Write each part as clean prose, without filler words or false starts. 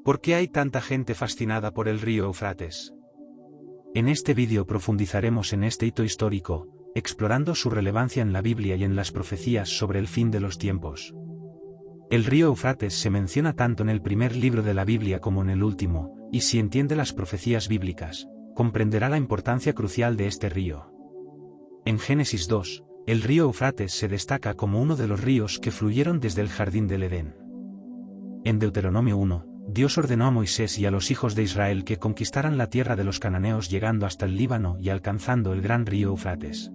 ¿Por qué hay tanta gente fascinada por el río Éufrates? En este vídeo profundizaremos en este hito histórico, explorando su relevancia en la Biblia y en las profecías sobre el fin de los tiempos. El río Éufrates se menciona tanto en el primer libro de la Biblia como en el último, y si entiende las profecías bíblicas, comprenderá la importancia crucial de este río. En Génesis 2, el río Éufrates se destaca como uno de los ríos que fluyeron desde el jardín del Edén. En Deuteronomio 1, Dios ordenó a Moisés y a los hijos de Israel que conquistaran la tierra de los cananeos llegando hasta el Líbano y alcanzando el gran río Éufrates.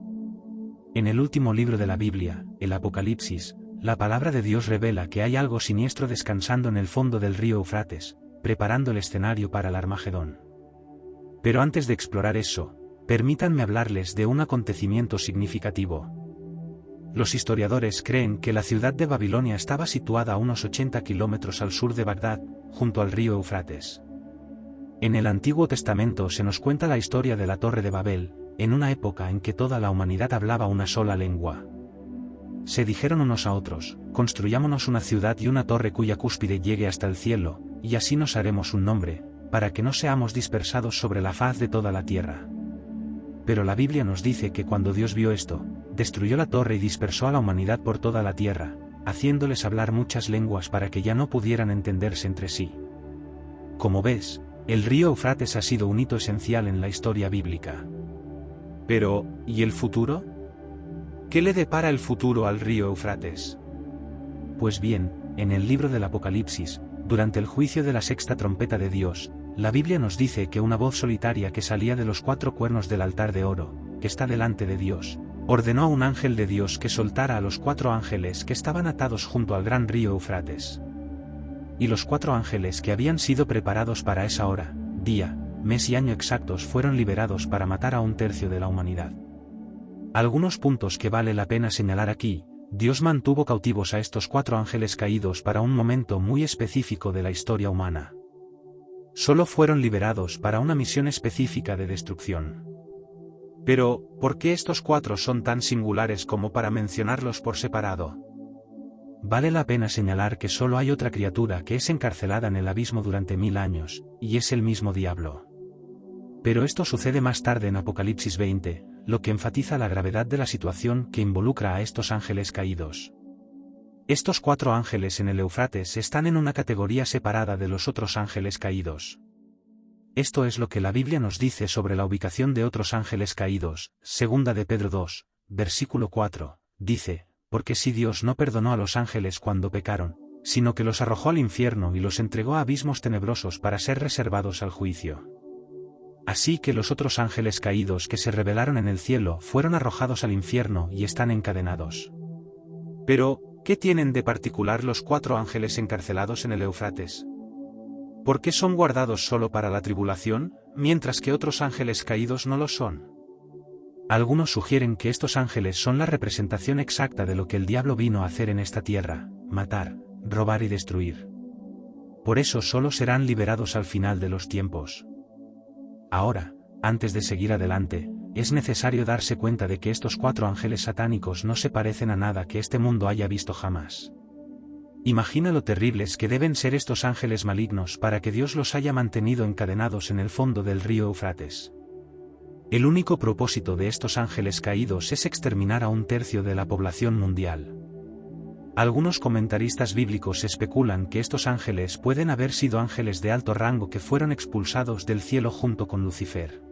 En el último libro de la Biblia, el Apocalipsis, la palabra de Dios revela que hay algo siniestro descansando en el fondo del río Éufrates, preparando el escenario para el Armagedón. Pero antes de explorar eso, permítanme hablarles de un acontecimiento significativo. Los historiadores creen que la ciudad de Babilonia estaba situada a unos 80 kilómetros al sur de Bagdad, junto al río Éufrates. En el Antiguo Testamento se nos cuenta la historia de la Torre de Babel, en una época en que toda la humanidad hablaba una sola lengua. Se dijeron unos a otros, construyámonos una ciudad y una torre cuya cúspide llegue hasta el cielo, y así nos haremos un nombre, para que no seamos dispersados sobre la faz de toda la tierra. Pero la Biblia nos dice que cuando Dios vio esto, destruyó la torre y dispersó a la humanidad por toda la tierra, haciéndoles hablar muchas lenguas para que ya no pudieran entenderse entre sí. Como ves, el río Éufrates ha sido un hito esencial en la historia bíblica. Pero, ¿y el futuro? ¿Qué le depara el futuro al río Éufrates? Pues bien, en el libro del Apocalipsis, durante el juicio de la sexta trompeta de Dios, la Biblia nos dice que una voz solitaria que salía de los 4 cuernos del altar de oro, que está delante de Dios, ordenó a un ángel de Dios que soltara a los 4 ángeles que estaban atados junto al gran río Éufrates. Y los 4 ángeles que habían sido preparados para esa hora, día, mes y año exactos fueron liberados para matar a 1/3 de la humanidad. Algunos puntos que vale la pena señalar aquí: Dios mantuvo cautivos a estos 4 ángeles caídos para un momento muy específico de la historia humana. Solo fueron liberados para una misión específica de destrucción. Pero, ¿por qué estos 4 son tan singulares como para mencionarlos por separado? Vale la pena señalar que solo hay otra criatura que es encarcelada en el abismo durante 1000 años, y es el mismo diablo. Pero esto sucede más tarde en Apocalipsis 20, lo que enfatiza la gravedad de la situación que involucra a estos ángeles caídos. Estos 4 ángeles en el Éufrates están en una categoría separada de los otros ángeles caídos. Esto es lo que la Biblia nos dice sobre la ubicación de otros ángeles caídos. Segunda de Pedro 2, versículo 4, dice: porque si Dios no perdonó a los ángeles cuando pecaron, sino que los arrojó al infierno y los entregó a abismos tenebrosos para ser reservados al juicio. Así que los otros ángeles caídos que se rebelaron en el cielo fueron arrojados al infierno y están encadenados. Pero, ¿qué tienen de particular los 4 ángeles encarcelados en el Éufrates? ¿Por qué son guardados solo para la tribulación, mientras que otros ángeles caídos no lo son? Algunos sugieren que estos ángeles son la representación exacta de lo que el diablo vino a hacer en esta tierra: matar, robar y destruir. Por eso solo serán liberados al final de los tiempos. Ahora, antes de seguir adelante, es necesario darse cuenta de que estos 4 ángeles satánicos no se parecen a nada que este mundo haya visto jamás. Imagina lo terribles que deben ser estos ángeles malignos para que Dios los haya mantenido encadenados en el fondo del río Éufrates. El único propósito de estos ángeles caídos es exterminar a 1/3 de la población mundial. Algunos comentaristas bíblicos especulan que estos ángeles pueden haber sido ángeles de alto rango que fueron expulsados del cielo junto con Lucifer.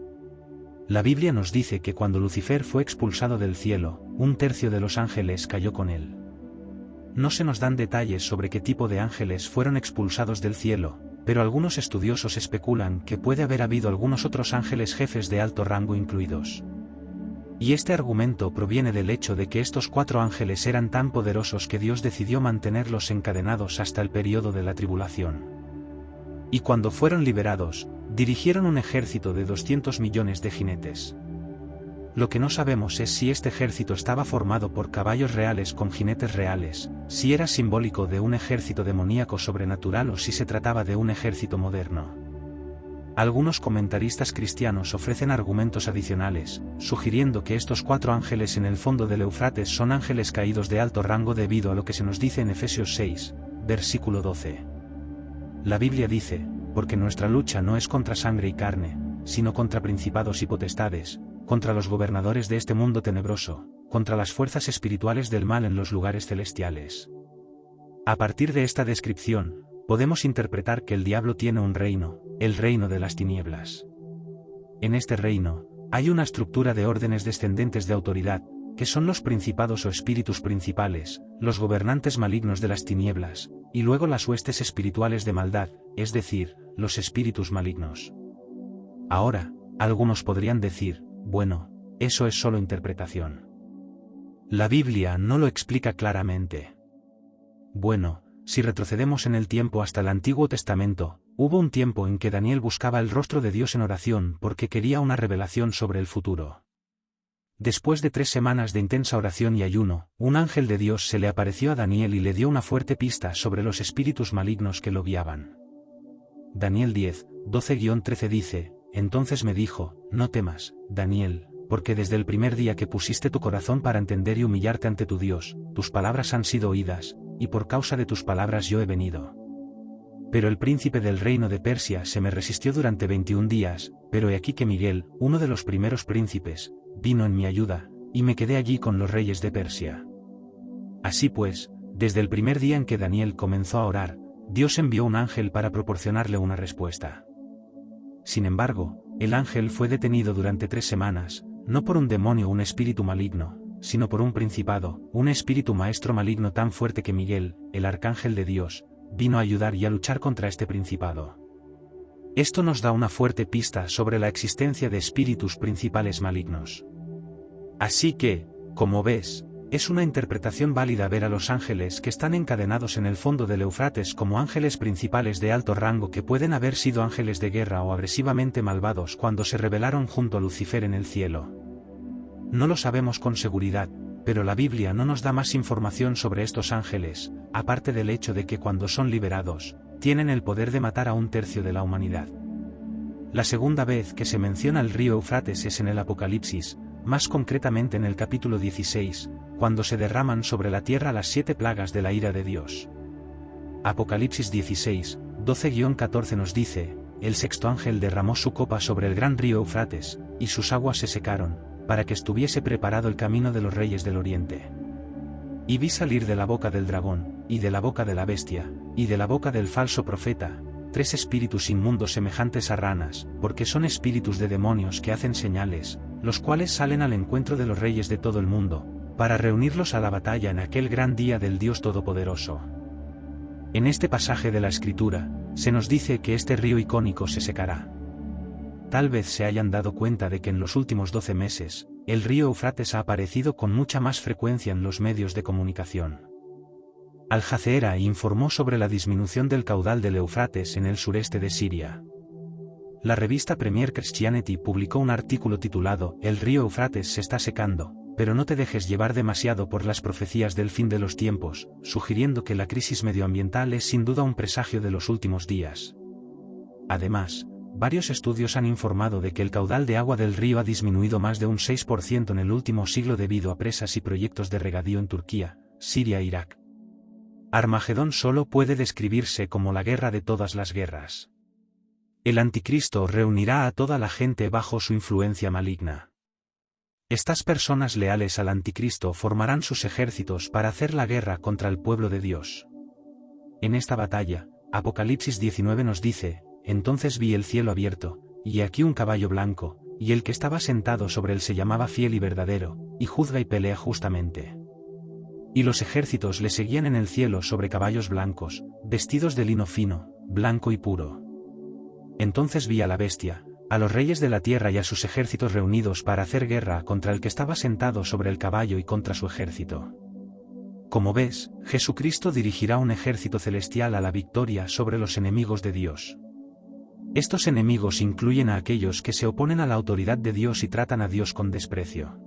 La Biblia nos dice que cuando Lucifer fue expulsado del cielo, 1/3 de los ángeles cayó con él. No se nos dan detalles sobre qué tipo de ángeles fueron expulsados del cielo, pero algunos estudiosos especulan que puede haber habido algunos otros ángeles jefes de alto rango incluidos. Y este argumento proviene del hecho de que estos 4 ángeles eran tan poderosos que Dios decidió mantenerlos encadenados hasta el período de la tribulación. Y cuando fueron liberados, dirigieron un ejército de 200 millones de jinetes. Lo que no sabemos es si este ejército estaba formado por caballos reales con jinetes reales, si era simbólico de un ejército demoníaco sobrenatural o si se trataba de un ejército moderno. Algunos comentaristas cristianos ofrecen argumentos adicionales, sugiriendo que estos 4 ángeles en el fondo del Éufrates son ángeles caídos de alto rango debido a lo que se nos dice en Efesios 6, versículo 12. La Biblia dice, porque nuestra lucha no es contra sangre y carne, sino contra principados y potestades, contra los gobernadores de este mundo tenebroso, contra las fuerzas espirituales del mal en los lugares celestiales. A partir de esta descripción, podemos interpretar que el diablo tiene un reino, el reino de las tinieblas. En este reino, hay una estructura de órdenes descendentes de autoridad, que son los principados o espíritus principales, los gobernantes malignos de las tinieblas, y luego las huestes espirituales de maldad, es decir, los espíritus malignos. Ahora, algunos podrían decir, bueno, eso es solo interpretación. La Biblia no lo explica claramente. Bueno, si retrocedemos en el tiempo hasta el Antiguo Testamento, hubo un tiempo en que Daniel buscaba el rostro de Dios en oración porque quería una revelación sobre el futuro. Después de 3 semanas de intensa oración y ayuno, un ángel de Dios se le apareció a Daniel y le dio una fuerte pista sobre los espíritus malignos que lo guiaban. Daniel 10, 12-13 dice, entonces me dijo, no temas, Daniel, porque desde el primer día que pusiste tu corazón para entender y humillarte ante tu Dios, tus palabras han sido oídas, y por causa de tus palabras yo he venido. Pero el príncipe del reino de Persia se me resistió durante 21 días, pero he aquí que Miguel, uno de los primeros príncipes, vino en mi ayuda, y me quedé allí con los reyes de Persia. Así pues, desde el primer día en que Daniel comenzó a orar, Dios envió un ángel para proporcionarle una respuesta. Sin embargo, el ángel fue detenido durante 3 semanas, no por un demonio o un espíritu maligno, sino por un principado, un espíritu maestro maligno tan fuerte que Miguel, el arcángel de Dios, vino a ayudar y a luchar contra este principado. Esto nos da una fuerte pista sobre la existencia de espíritus principales malignos. Así que, como ves, es una interpretación válida ver a los ángeles que están encadenados en el fondo del Éufrates como ángeles principales de alto rango que pueden haber sido ángeles de guerra o agresivamente malvados cuando se rebelaron junto a Lucifer en el cielo. No lo sabemos con seguridad, pero la Biblia no nos da más información sobre estos ángeles, aparte del hecho de que cuando son liberados, tienen el poder de matar a 1/3 de la humanidad. La segunda vez que se menciona el río Éufrates es en el Apocalipsis, más concretamente en el capítulo 16, cuando se derraman sobre la tierra las 7 plagas de la ira de Dios. Apocalipsis 16, 12-14 nos dice, el sexto ángel derramó su copa sobre el gran río Éufrates, y sus aguas se secaron, para que estuviese preparado el camino de los reyes del oriente. Y vi salir de la boca del dragón, y de la boca de la bestia, y de la boca del falso profeta, 3 espíritus inmundos semejantes a ranas, porque son espíritus de demonios que hacen señales, los cuales salen al encuentro de los reyes de todo el mundo, para reunirlos a la batalla en aquel gran día del Dios Todopoderoso. En este pasaje de la Escritura, se nos dice que este río icónico se secará. Tal vez se hayan dado cuenta de que en los últimos 12 meses, el río Éufrates ha aparecido con mucha más frecuencia en los medios de comunicación. Al Jazeera informó sobre la disminución del caudal del Éufrates en el sureste de Siria. La revista Premier Christianity publicó un artículo titulado El río Éufrates se está secando, pero no te dejes llevar demasiado por las profecías del fin de los tiempos, sugiriendo que la crisis medioambiental es sin duda un presagio de los últimos días. Además, varios estudios han informado de que el caudal de agua del río ha disminuido más de un 6% en el último siglo debido a presas y proyectos de regadío en Turquía, Siria e Irak. Armagedón solo puede describirse como la guerra de todas las guerras. El anticristo reunirá a toda la gente bajo su influencia maligna. Estas personas leales al anticristo formarán sus ejércitos para hacer la guerra contra el pueblo de Dios. En esta batalla, Apocalipsis 19 nos dice, entonces vi el cielo abierto, y aquí un caballo blanco, y el que estaba sentado sobre él se llamaba Fiel y Verdadero, y juzga y pelea justamente. Y los ejércitos le seguían en el cielo sobre caballos blancos, vestidos de lino fino, blanco y puro. Entonces vi a la bestia, a los reyes de la tierra y a sus ejércitos reunidos para hacer guerra contra el que estaba sentado sobre el caballo y contra su ejército. Como ves, Jesucristo dirigirá un ejército celestial a la victoria sobre los enemigos de Dios. Estos enemigos incluyen a aquellos que se oponen a la autoridad de Dios y tratan a Dios con desprecio.